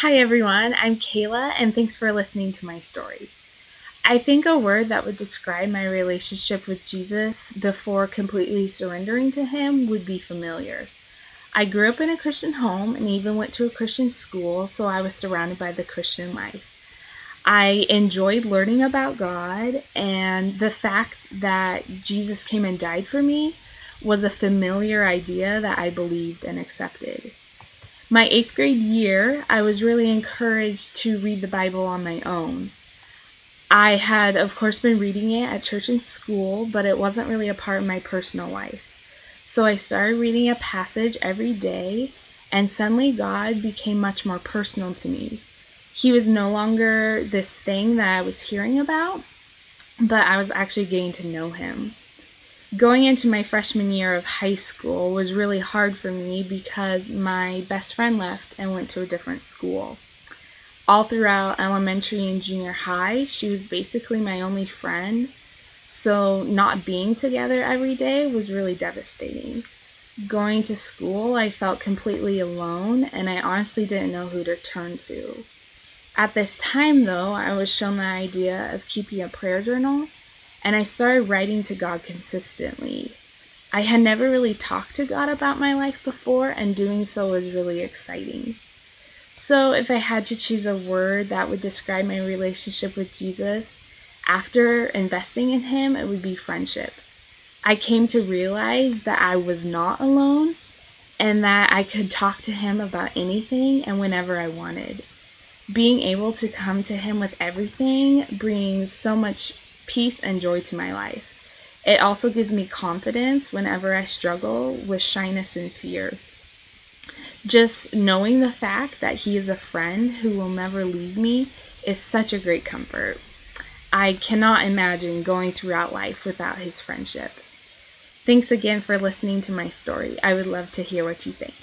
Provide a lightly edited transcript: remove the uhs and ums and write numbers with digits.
Hi everyone, I'm Kayla and thanks for listening to my story. I think a word that would describe my relationship with Jesus before completely surrendering to Him would be familiar. I grew up in a Christian home and even went to a Christian school, so I was surrounded by the Christian life. I enjoyed learning about God, and the fact that Jesus came and died for me was a familiar idea that I believed and accepted. My 8th grade year, I was really encouraged to read the Bible on my own. I had, of course, been reading it at church and school, but it wasn't really a part of my personal life. So I started reading a passage every day, and suddenly God became much more personal to me. He was no longer this thing that I was hearing about, but I was actually getting to know Him. Going into my freshman year of high school was really hard for me because my best friend left and went to a different school. All throughout elementary and junior high, she was basically my only friend, so not being together every day was really devastating. Going to school, I felt completely alone, and I honestly didn't know who to turn to. At this time, though, I was shown the idea of keeping a prayer journal, and I started writing to God consistently. I had never really talked to God about my life before, and doing so was really exciting. So if I had to choose a word that would describe my relationship with Jesus, after investing in Him, it would be friendship. I came to realize that I was not alone, and that I could talk to Him about anything and whenever I wanted. Being able to come to Him with everything brings so much peace and joy to my life. It also gives me confidence whenever I struggle with shyness and fear. Just knowing the fact that He is a friend who will never leave me is such a great comfort. I cannot imagine going throughout life without His friendship. Thanks again for listening to my story. I would love to hear what you think.